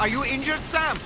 Are you injured, Sam?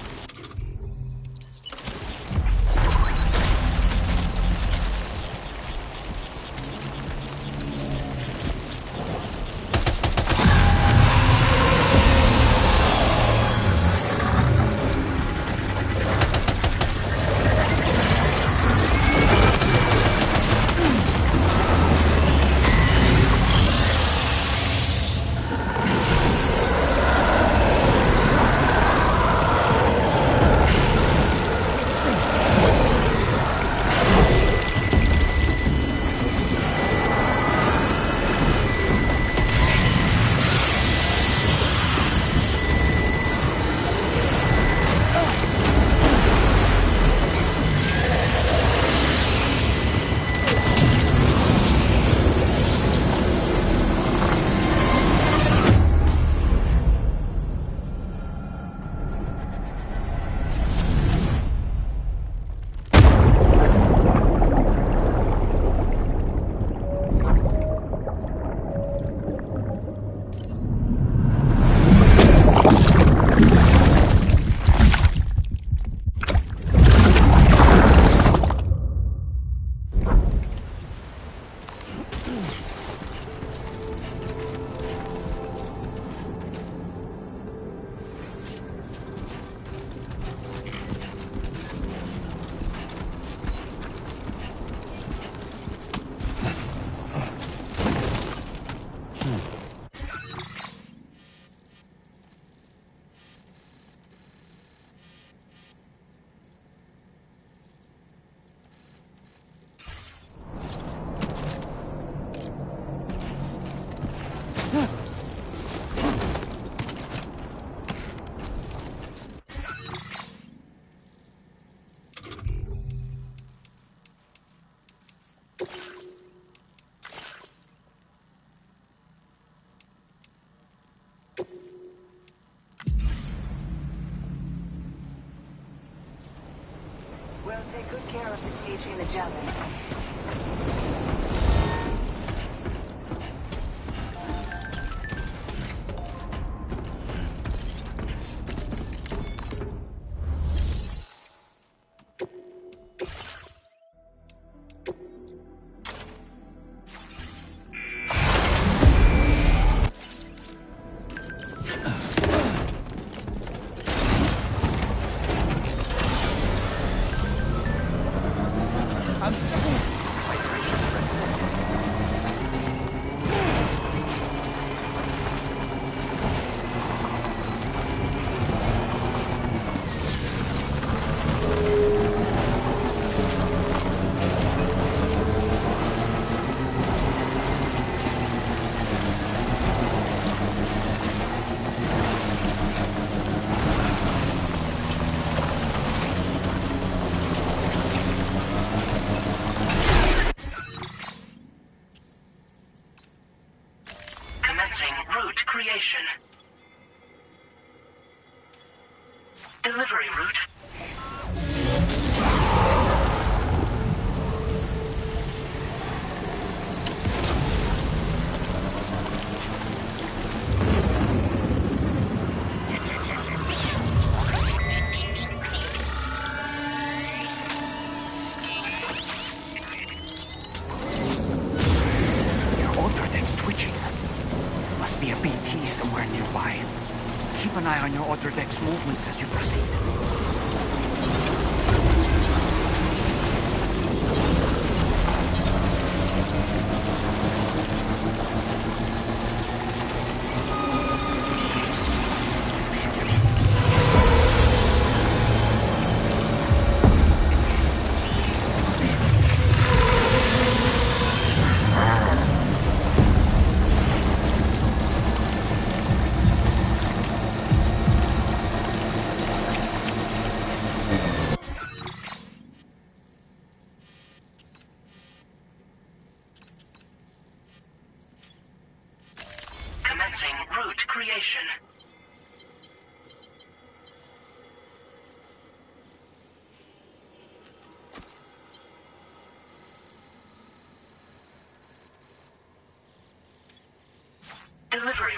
We'll take good care of the THC and the javelin. Route creation. Delivery route. Be a BT somewhere nearby. Keep an eye on your other deck's movements as you proceed. Route creation. Delivery.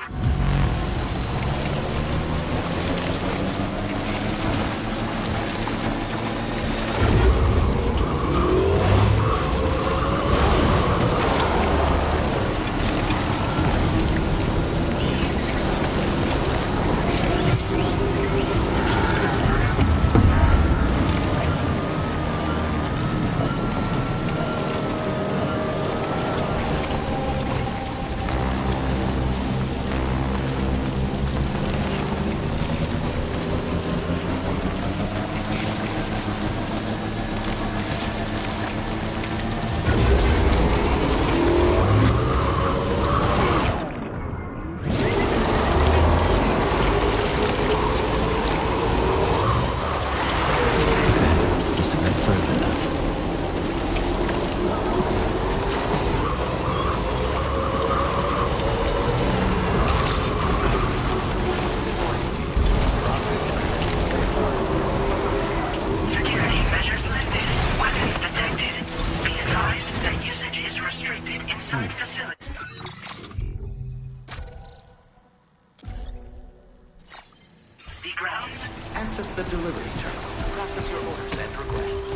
icons. Access the delivery terminal to process your orders and requests.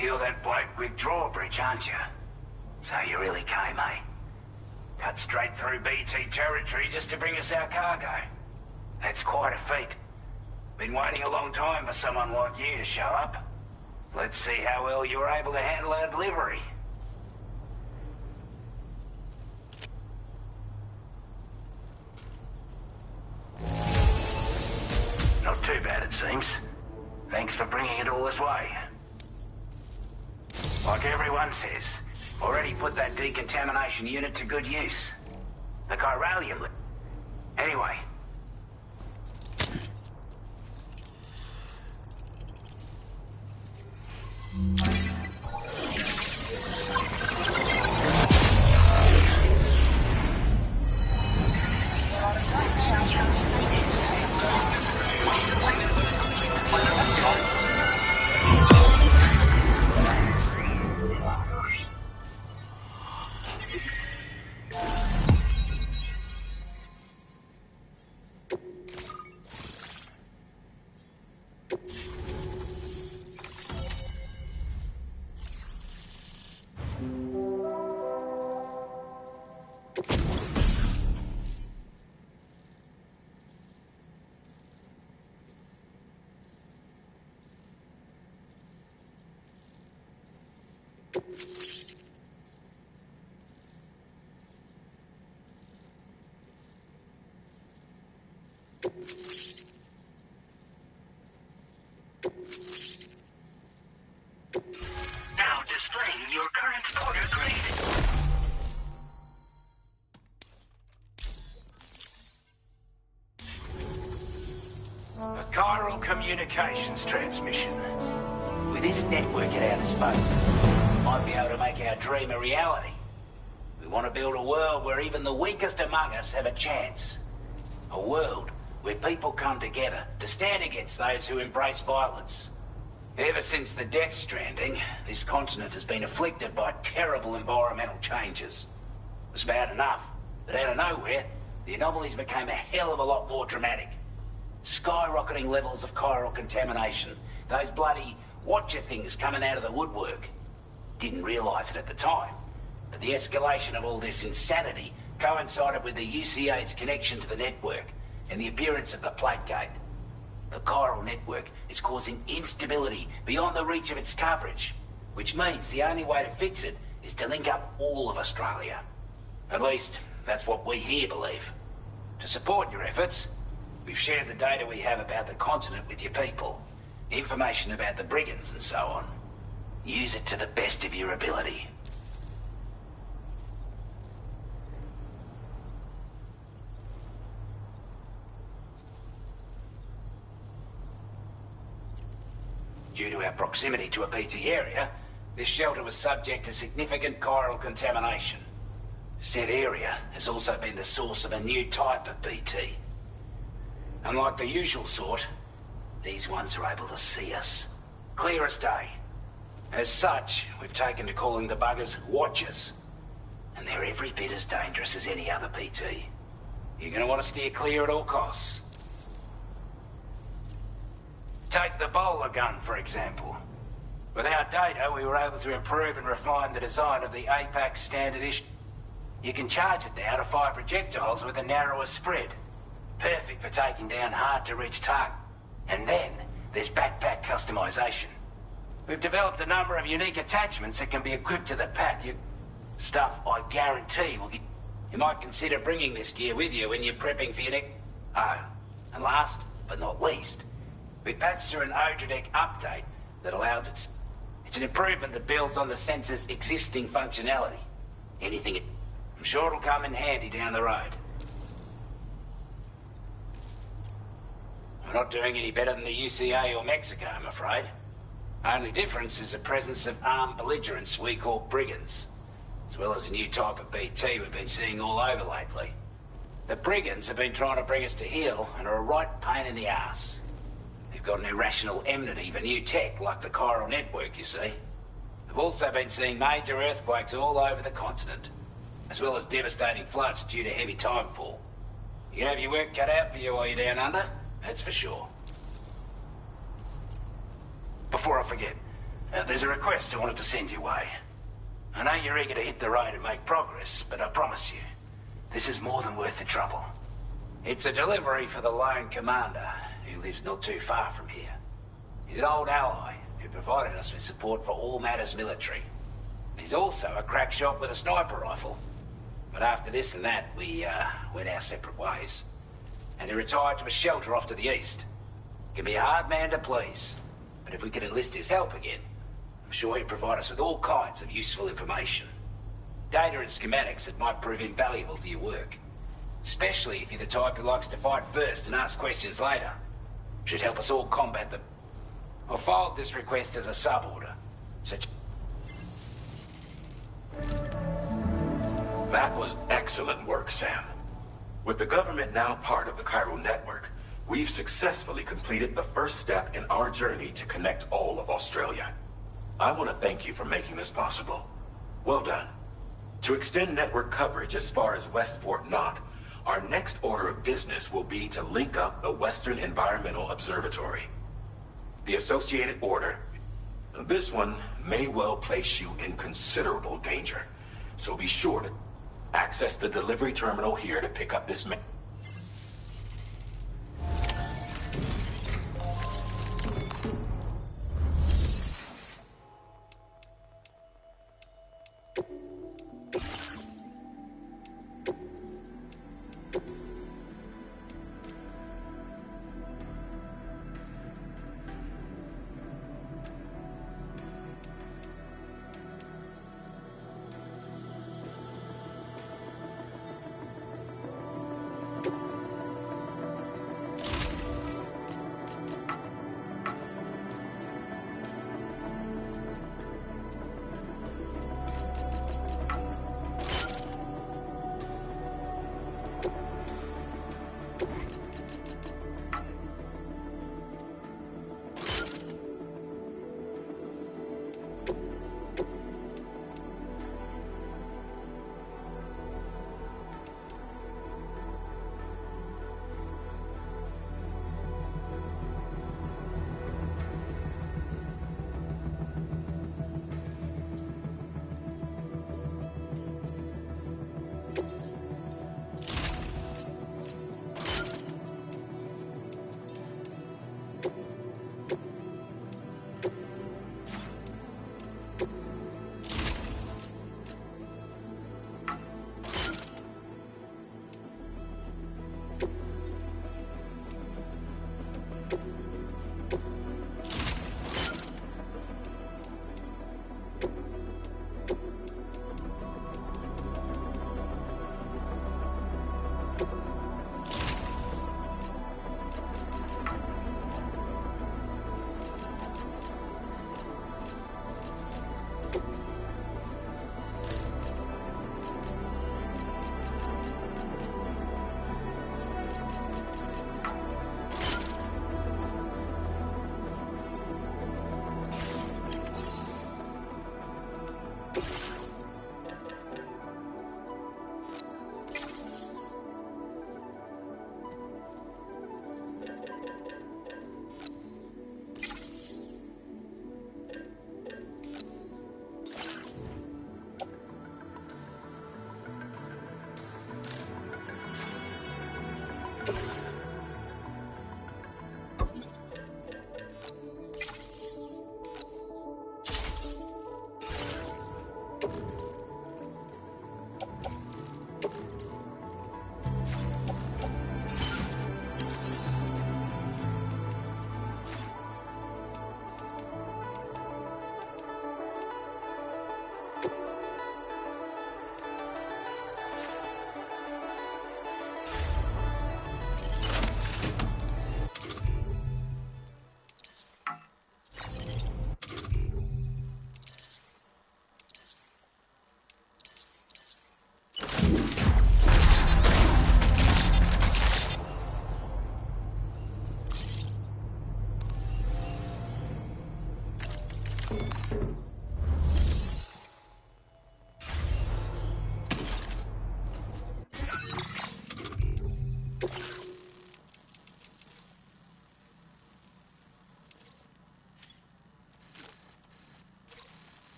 You're that bloke with drawbridge, aren't you? So you really came, eh? Cut straight through BT territory just to bring us our cargo. That's quite a feat. Been waiting a long time for someone like you to show up. Let's see how well you were able to handle our delivery. Not too bad, it seems. Thanks for bringing it all this way. Like everyone says, already put that decontamination unit to good use. The chiralium... Anyway. Now displaying your current order grade. A chiral communications transmission. With this network at our disposal, we might be able to make our dream a reality. We want to build a world where even the weakest among us have a chance. A world where people come together to stand against those who embrace violence. Ever since the death stranding, this continent has been afflicted by terrible environmental changes. It was bad enough, but out of nowhere, the anomalies became a hell of a lot more dramatic. Skyrocketing levels of chiral contamination, those bloody watcher things coming out of the woodwork. Didn't realise it at the time, but the escalation of all this insanity coincided with the UCA's connection to the network and the appearance of the plate gate. The chiral network is causing instability beyond the reach of its coverage, which means the only way to fix it is to link up all of Australia. At least, that's what we here believe. To support your efforts, we've shared the data we have about the continent with your people, information about the brigands and so on. Use it to the best of your ability. Due to our proximity to a BT area, this shelter was subject to significant chiral contamination. Said area has also been the source of a new type of BT. Unlike the usual sort, these ones are able to see us. Clear as day. As such, we've taken to calling the buggers Watchers. And they're every bit as dangerous as any other BT. You're gonna want to steer clear at all costs. Take the bowler gun, for example. With our data, we were able to improve and refine the design of the APAC standard issue. You can charge it now to fire projectiles with a narrower spread. Perfect for taking down hard-to-reach targets. And then, there's backpack customization. We've developed a number of unique attachments that can be equipped to the pack. Stuff I guarantee will get... You might consider bringing this gear with you when you're prepping for your next... Oh, and last but not least, we patched through an Odradec update that allows it... It's an improvement that builds on the sensor's existing functionality. I'm sure it'll come in handy down the road. We're not doing any better than the UCA or Mexico, I'm afraid. Only difference is the presence of armed belligerents we call brigands, as well as a new type of BT we've been seeing all over lately. The brigands have been trying to bring us to heel and are a right pain in the ass. They've got an irrational enmity for new tech like the chiral network, you see. They've also been seeing major earthquakes all over the continent, as well as devastating floods due to heavy timefall. You can have your work cut out for you while you're down under, that's for sure. Before I forget, there's a request I wanted to send your way. I know you're eager to hit the road and make progress, but I promise you, this is more than worth the trouble. It's a delivery for the lone commander, who lives not too far from here. He's an old ally who provided us with support for all matters military. He's also a crack shot with a sniper rifle. But after this and that, we went our separate ways. And he retired to a shelter off to the east. Can be a hard man to please, but if we could enlist his help again, I'm sure he'd provide us with all kinds of useful information. Data and schematics that might prove invaluable for your work. Especially if you're the type who likes to fight first and ask questions later. Should help us all combat them. I'll file this request as a sub-order. That was excellent work, Sam. With the government now part of the chiral network, we've successfully completed the first step in our journey to connect all of Australia. I want to thank you for making this possible. Well done. To extend network coverage as far as West Fort Knott, our next order of business will be to link up the Western Environmental Observatory. The associated order, this one may well place you in considerable danger, so be sure to access the delivery terminal here to pick up this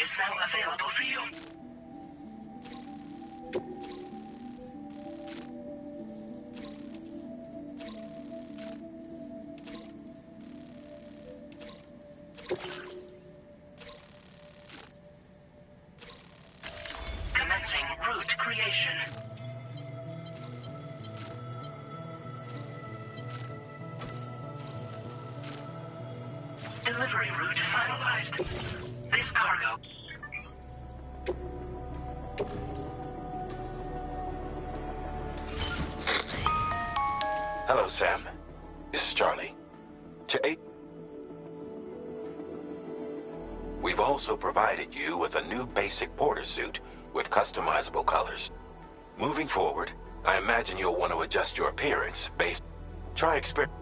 is now available for you. Commencing route creation. Delivery route finalized. This cargo. Hello, Sam. This is Charlie. We've also provided you with a new basic porter suit with customizable colors. Moving forward, I imagine you'll want to adjust your appearance based... Try experiment.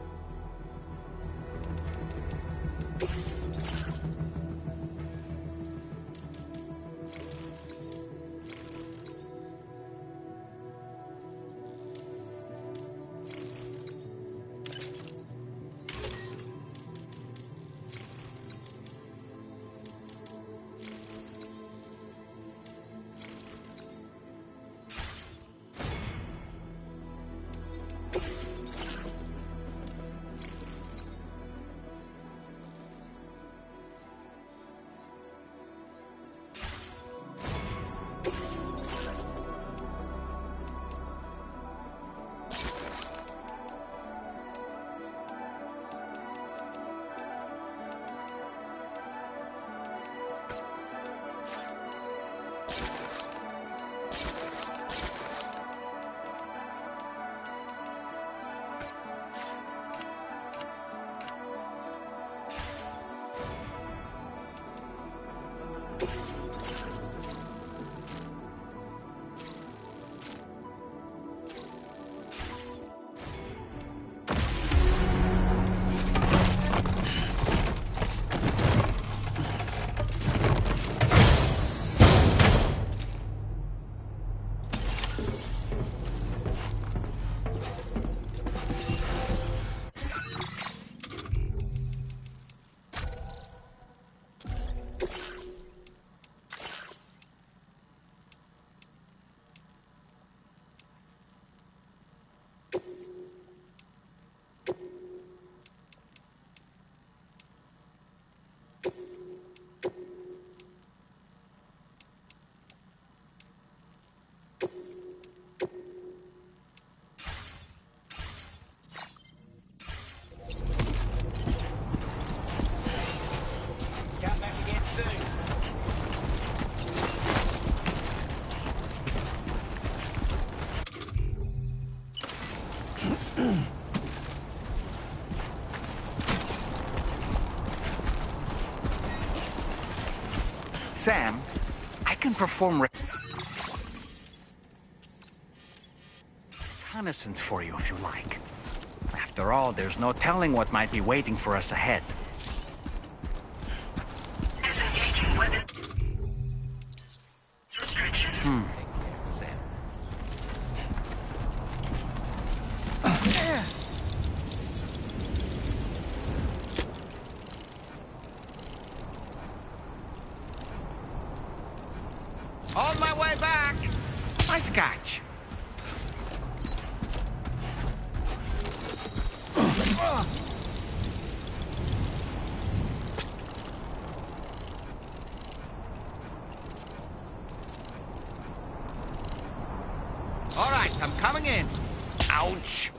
Sam, I can perform reconnaissance for you if you like. After all, there's no telling what might be waiting for us ahead. Disengaging weapon. Restriction. On my way back! Nice catch. All right, I'm coming in. Ouch!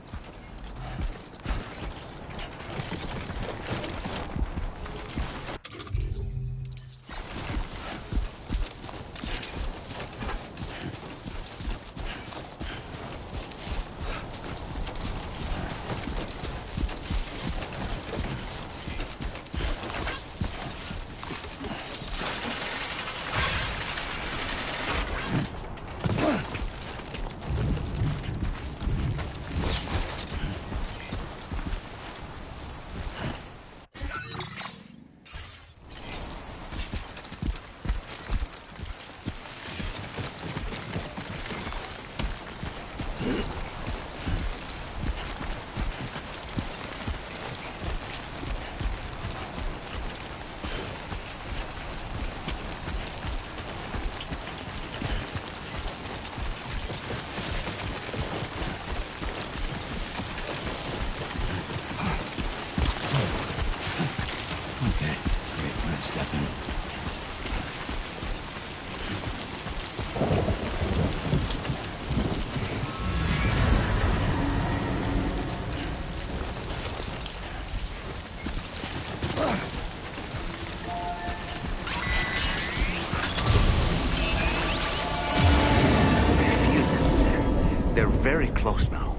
They're very close now.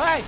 Hey!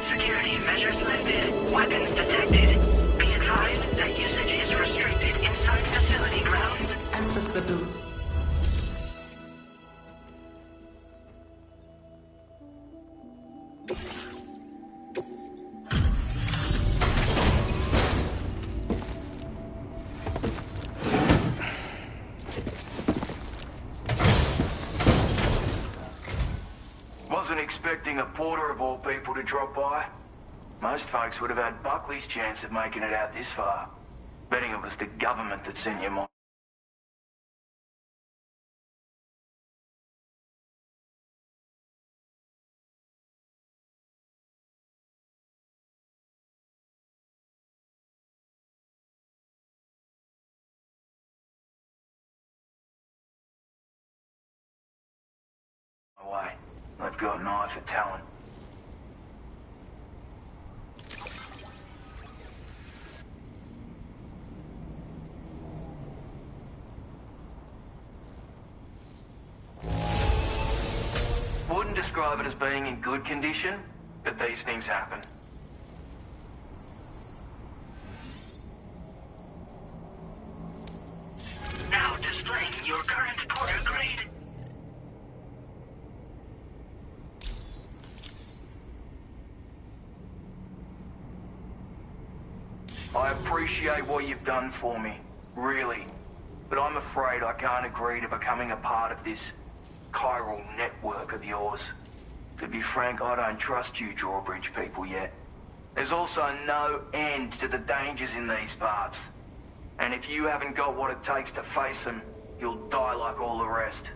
Security measures lifted. Weapons detected. Be advised that usage is restricted inside facility grounds. Ancestor do. Wasn't expecting a porter of all people to drop by. Most folks would have had Buckley's chance of making it out this far. Betting it was the government that sent you my way. They've got an eye for talent. Wouldn't describe it as being in good condition, but these things happen. Now displaying your current porter grade. I appreciate what you've done for me, really. But I'm afraid I can't agree to becoming a part of this chiral network of yours. To be frank, I don't trust you drawbridge people yet. There's also no end to the dangers in these parts. And if you haven't got what it takes to face them, you'll die like all the rest.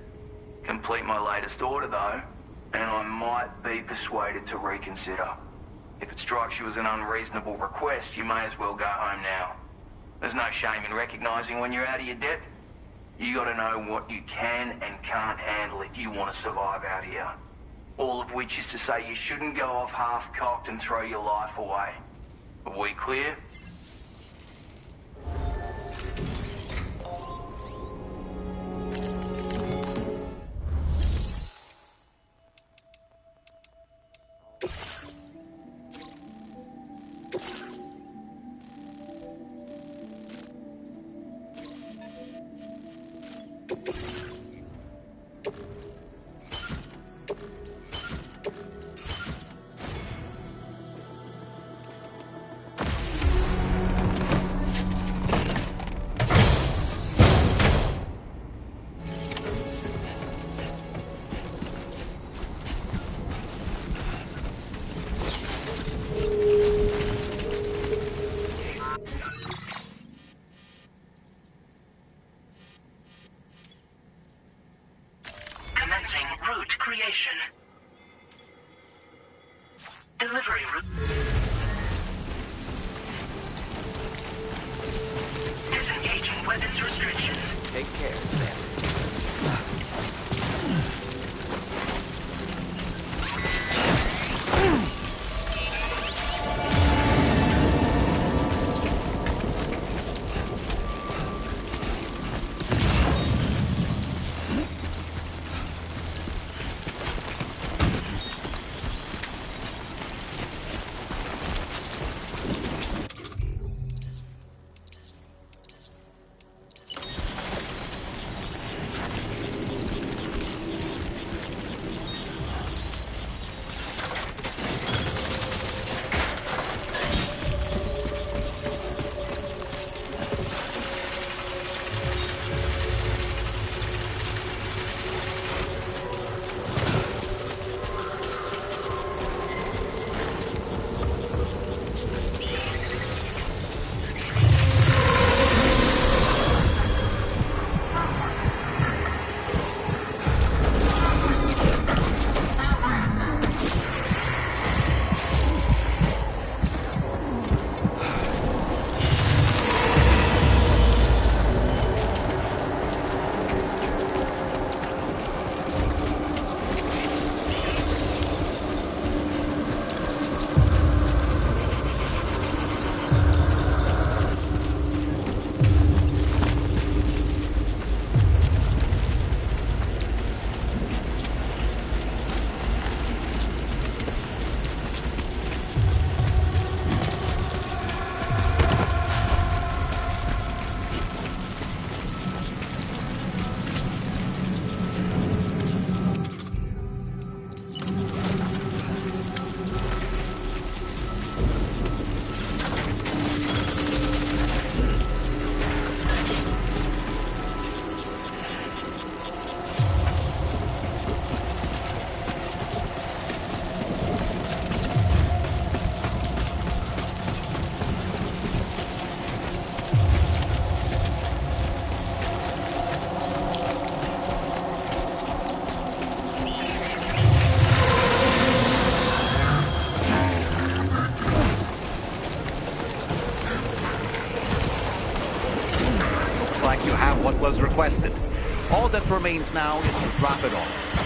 Complete my latest order though, and I might be persuaded to reconsider. If it strikes you as an unreasonable request, you may as well go home now. There's no shame in recognizing when you're out of your depth. You gotta know what you can and can't handle if you want to survive out here. All of which is to say you shouldn't go off half-cocked and throw your life away. Are we clear? creation. Delivery route. Disengaging weapons restrictions. Take care, Sam. Like you have what was requested. All that remains now is to drop it off.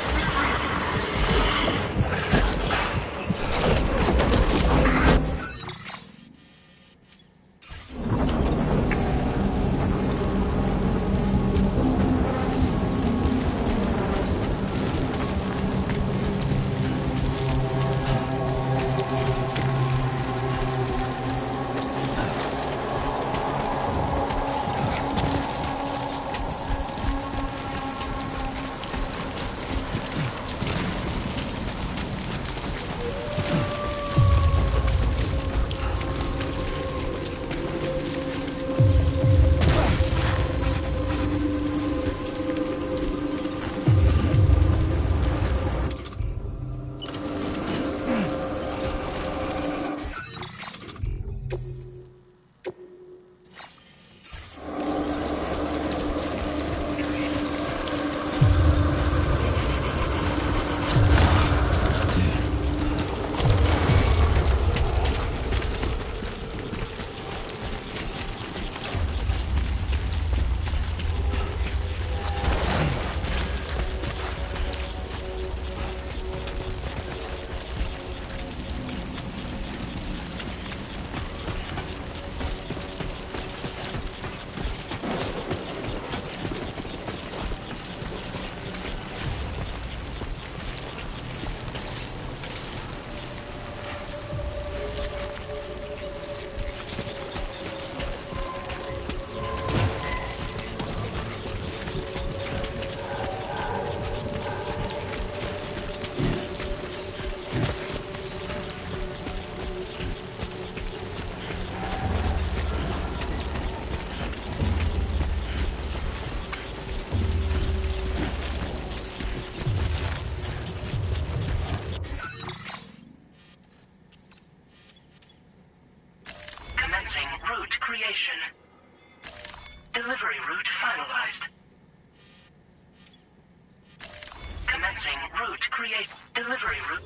create delivery route.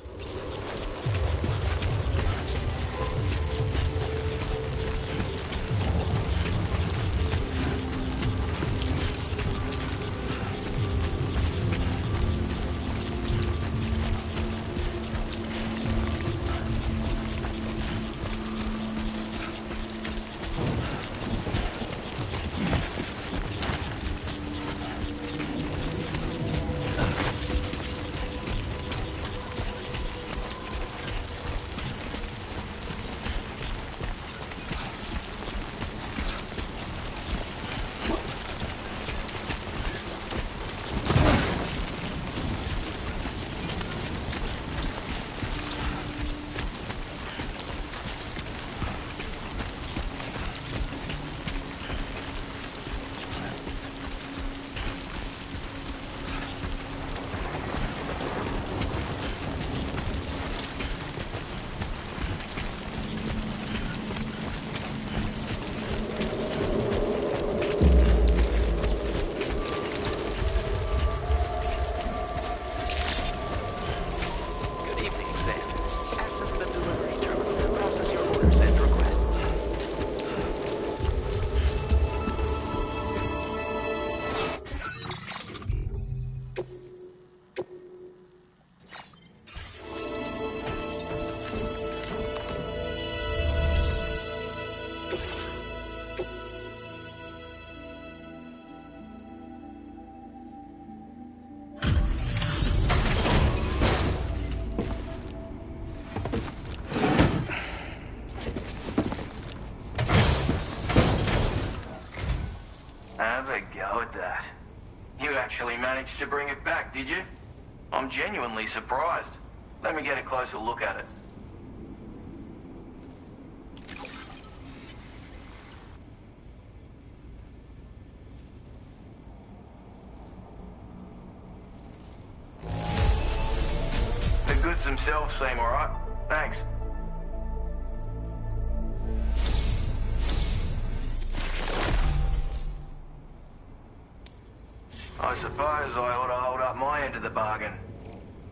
Good evening, Sam. Access the delivery terminal to process your orders and requests. Have a go at that. You actually managed to bring it back, did you? I'm genuinely surprised. Let me get a closer look at it. The goods themselves seem alright. Thanks. I suppose I ought to hold up my end of the bargain.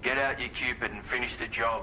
Get out your Cupid and finish the job.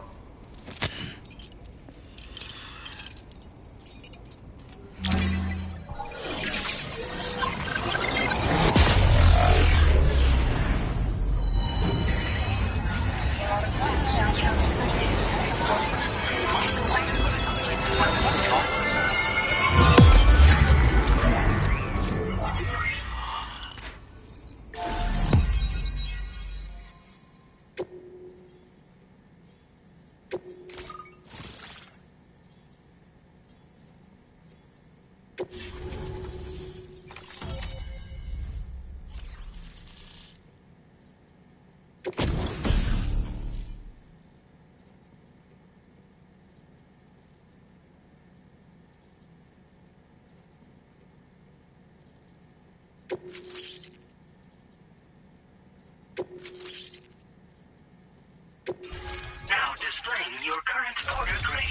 Now displaying your current order grade.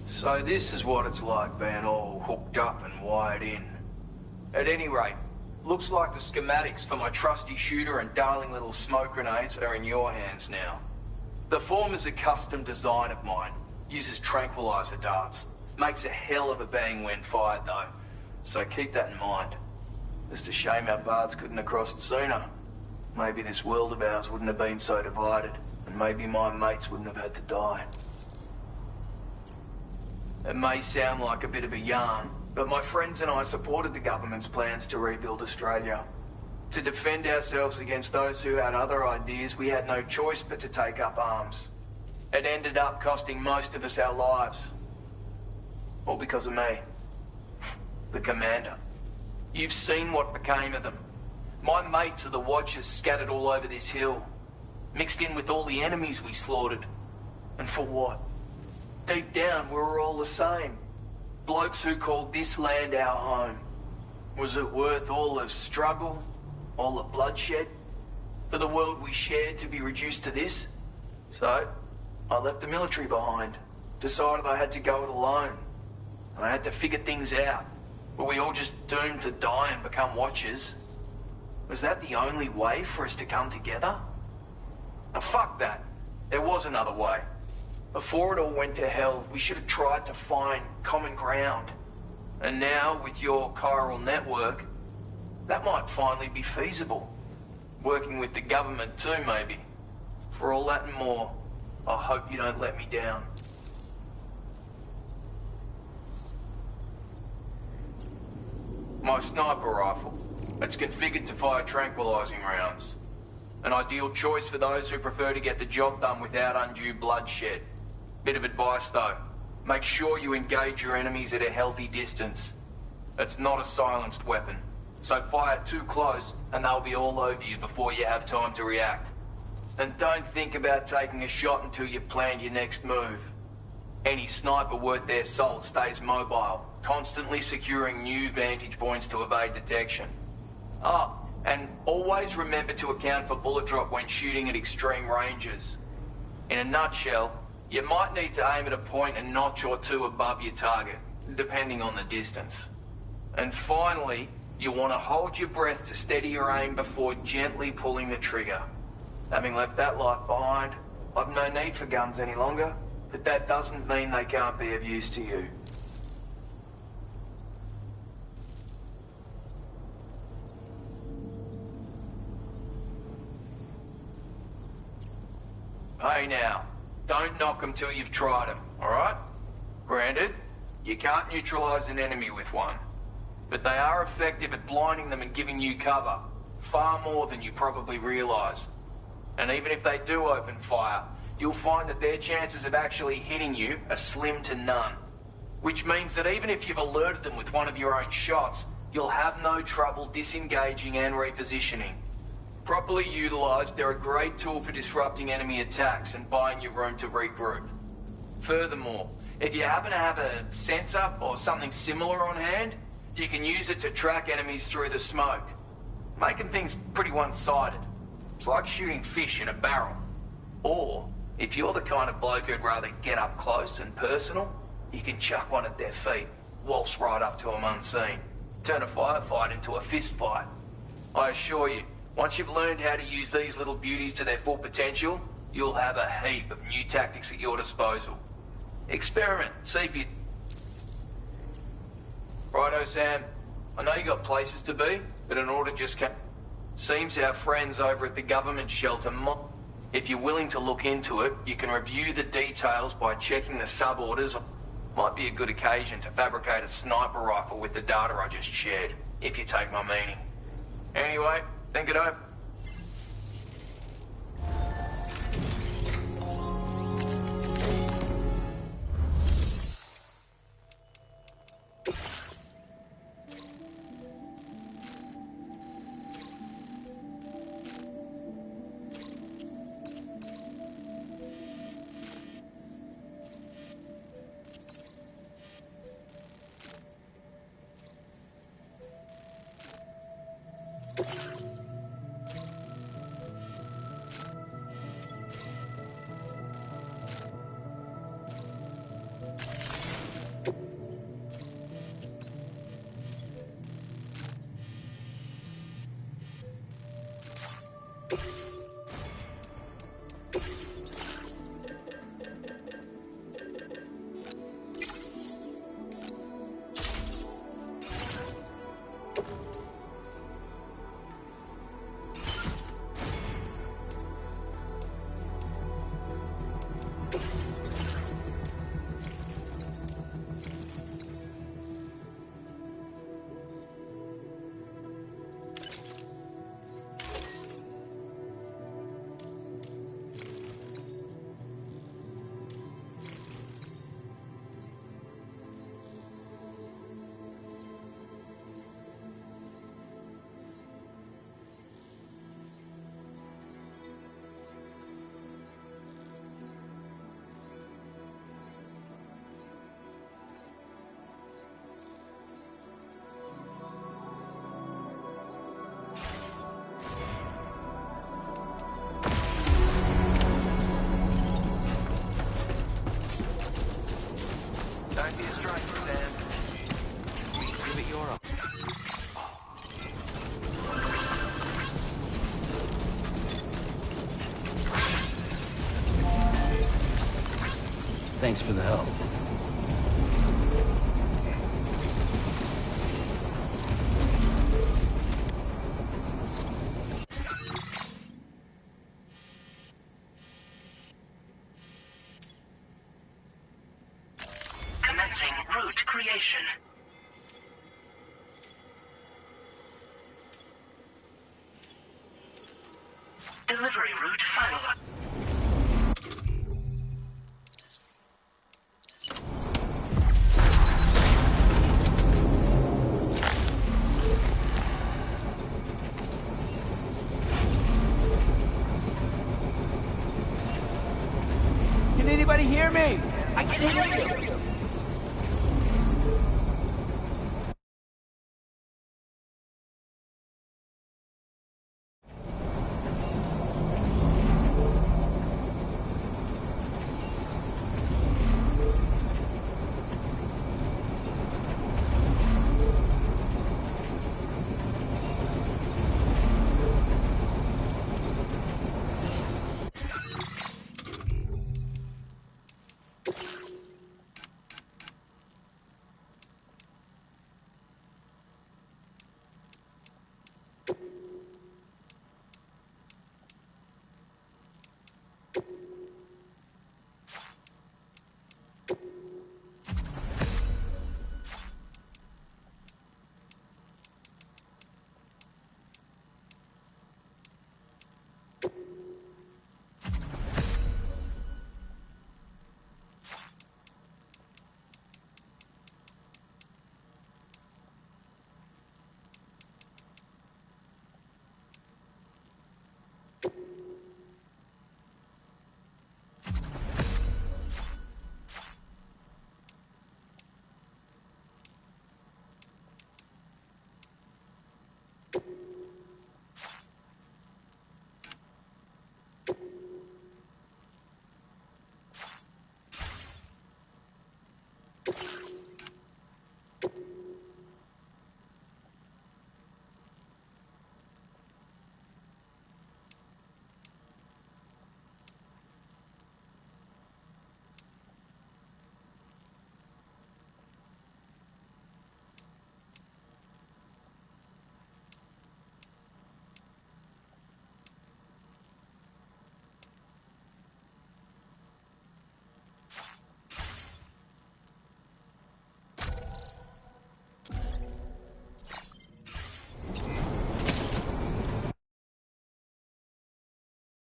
So this is what it's like being all hooked up and wired in. At any rate, looks like the schematics for my trusty shooter and darling little smoke grenades are in your hands now. The form is a custom design of mine. Uses tranquilizer darts. Makes a hell of a bang when fired though. So keep that in mind. Just a shame our paths couldn't have crossed sooner. Maybe this world of ours wouldn't have been so divided, and maybe my mates wouldn't have had to die. It may sound like a bit of a yarn, but my friends and I supported the government's plans to rebuild Australia. To defend ourselves against those who had other ideas, we had no choice but to take up arms. It ended up costing most of us our lives. All because of me. The commander. You've seen what became of them. My mates are the Watchers scattered all over this hill. Mixed in with all the enemies we slaughtered. And for what? Deep down, we were all the same. Blokes who called this land our home. Was it worth all the struggle? All the bloodshed? For the world we shared to be reduced to this? So, I left the military behind. Decided I had to go it alone. I had to figure things out. Were we all just doomed to die and become Watchers? Was that the only way for us to come together? Now fuck that. There was another way. Before it all went to hell, we should have tried to find common ground. And now, with your chiral network, that might finally be feasible. Working with the government too, maybe. For all that and more, I hope you don't let me down. My sniper rifle. It's configured to fire tranquilizing rounds. An ideal choice for those who prefer to get the job done without undue bloodshed. Bit of advice though. Make sure you engage your enemies at a healthy distance. It's not a silenced weapon, so fire too close and they'll be all over you before you have time to react. And don't think about taking a shot until you've planned your next move. Any sniper worth their salt stays mobile, constantly securing new vantage points to evade detection. Oh, and always remember to account for bullet drop when shooting at extreme ranges. In a nutshell, you might need to aim at a point a notch or two above your target, depending on the distance. And finally, you want to hold your breath to steady your aim before gently pulling the trigger. Having left that life behind, I've no need for guns any longer, but that doesn't mean they can't be of use to you. Hey now, don't knock them till you've tried them, alright? Granted, you can't neutralize an enemy with one, but they are effective at blinding them and giving you cover, far more than you probably realize. And even if they do open fire, you'll find that their chances of actually hitting you are slim to none. Which means that even if you've alerted them with one of your own shots, you'll have no trouble disengaging and repositioning. Properly utilized, they're a great tool for disrupting enemy attacks and buying you room to regroup. Furthermore, if you happen to have a sensor or something similar on hand, you can use it to track enemies through the smoke, making things pretty one-sided. It's like shooting fish in a barrel. Or, if you're the kind of bloke who'd rather get up close and personal, you can chuck one at their feet, waltz right up to them unseen, turn a firefight into a fist fight. I assure you, once you've learned how to use these little beauties to their full potential, you'll have a heap of new tactics at your disposal. Experiment, see if you... Righto, Sam. I know you got places to be, but in order just seems our friends over at the government shelter if you're willing to look into it, you can review the details by checking the sub-orders. Might be a good occasion to fabricate a sniper rifle with the data I just shared, if you take my meaning. Anyway, think it over. Thanks for the help. Commencing route creation. Delivery route finalized. Can anybody hear me? I can hear you.